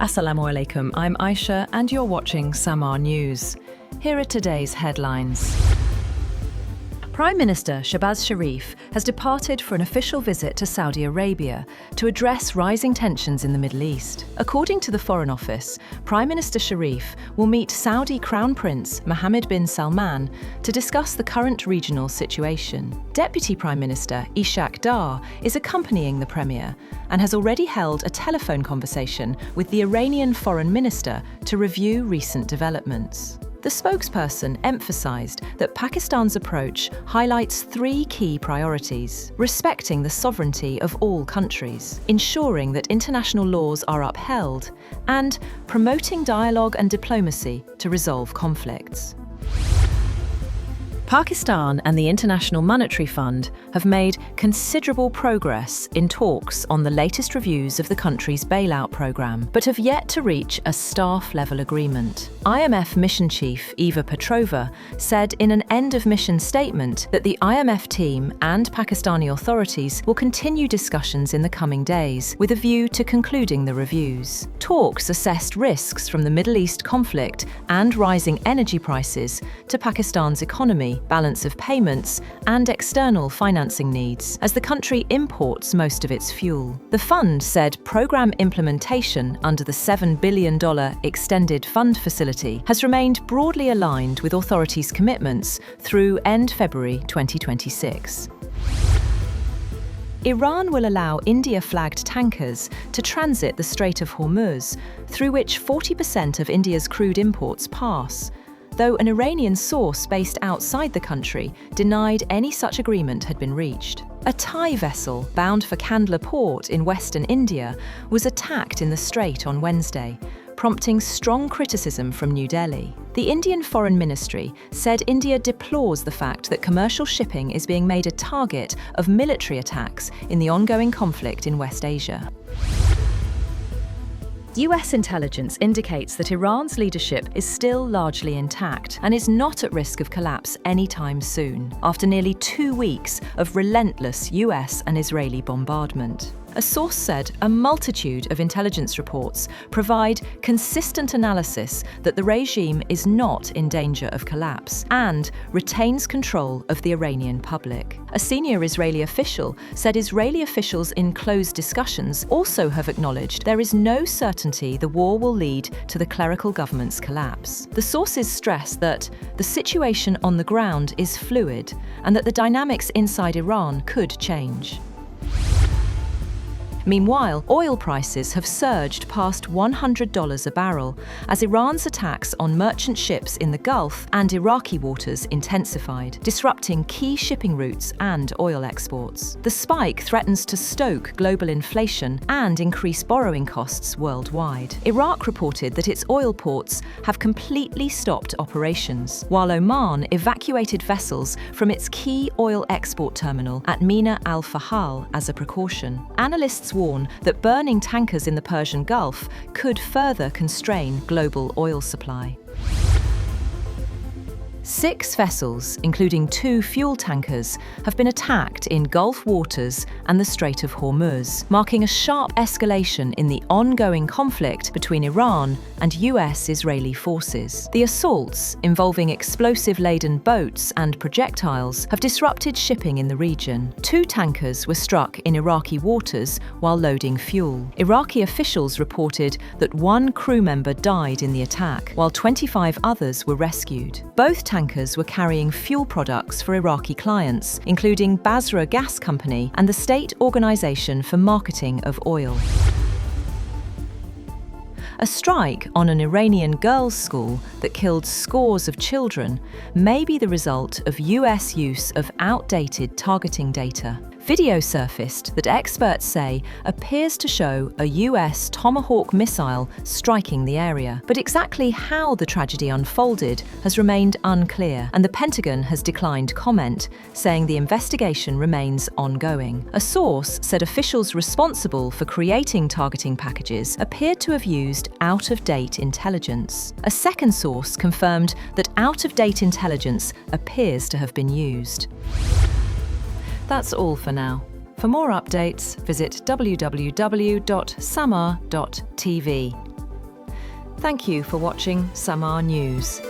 Assalamu alaikum, I'm Aisha and you're watching Samaa News. Here are today's headlines. Prime Minister Shehbaz Sharif has departed for an official visit to Saudi Arabia to address rising tensions in the Middle East. According to the Foreign Office, Prime Minister Sharif will meet Saudi Crown Prince Mohammed bin Salman to discuss the current regional situation. Deputy Prime Minister Ishaq Dar is accompanying the Premier and has already held a telephone conversation with the Iranian Foreign Minister to review recent developments. The spokesperson emphasised that Pakistan's approach highlights three key priorities: respecting the sovereignty of all countries, ensuring that international laws are upheld, and promoting dialogue and diplomacy to resolve conflicts. Pakistan and the International Monetary Fund have made considerable progress in talks on the latest reviews of the country's bailout programme, but have yet to reach a staff-level agreement. IMF Mission Chief Iva Petrova said in an end-of-mission statement that the IMF team and Pakistani authorities will continue discussions in the coming days, with a view to concluding the reviews. Talks assessed risks from the Middle East conflict and rising energy prices to Pakistan's economy, balance of payments, and external financing needs, as the country imports most of its fuel. The fund said programme implementation under the $7 billion extended fund facility has remained broadly aligned with authorities' commitments through end February 2026. Iran will allow India-flagged tankers to transit the Strait of Hormuz, through which 40% of India's crude imports pass, though an Iranian source based outside the country denied any such agreement had been reached. A Thai vessel bound for Kandla port in western India was attacked in the Strait on Wednesday, prompting strong criticism from New Delhi. The Indian Foreign Ministry said India deplores the fact that commercial shipping is being made a target of military attacks in the ongoing conflict in West Asia. US intelligence indicates that Iran's leadership is still largely intact and is not at risk of collapse anytime soon, after nearly 2 weeks of relentless US and Israeli bombardment. A source said a multitude of intelligence reports provide consistent analysis that the regime is not in danger of collapse and retains control of the Iranian public. A senior Israeli official said Israeli officials in closed discussions also have acknowledged there is no certainty the war will lead to the clerical government's collapse. The sources stress that the situation on the ground is fluid and that the dynamics inside Iran could change. Meanwhile, oil prices have surged past $100 a barrel as Iran's attacks on merchant ships in the Gulf and Iraqi waters intensified, disrupting key shipping routes and oil exports. The spike threatens to stoke global inflation and increase borrowing costs worldwide. Iraq reported that its oil ports have completely stopped operations, while Oman evacuated vessels from its key oil export terminal at Mina al-Fahal as a precaution. Analysts warn that burning tankers in the Persian Gulf could further constrain global oil supply. 6 vessels, including 2 fuel tankers, have been attacked in Gulf waters and the Strait of Hormuz, marking a sharp escalation in the ongoing conflict between Iran and US-Israeli forces. The assaults, involving explosive-laden boats and projectiles, have disrupted shipping in the region. 2 tankers were struck in Iraqi waters while loading fuel. Iraqi officials reported that 1 crew member died in the attack, while 25 others were rescued. Both tankers were carrying fuel products for Iraqi clients, including Basra Gas Company and the State Organization for Marketing of Oil. A strike on an Iranian girls' school that killed scores of children may be the result of US use of outdated targeting data. Video surfaced that experts say appears to show a US Tomahawk missile striking the area. But exactly how the tragedy unfolded has remained unclear, and the Pentagon has declined comment, saying the investigation remains ongoing. A source said officials responsible for creating targeting packages appeared to have used out-of-date intelligence. A second source confirmed that out-of-date intelligence appears to have been used. That's all for now. For more updates, visit www.samaa.tv. Thank you for watching Samaa News.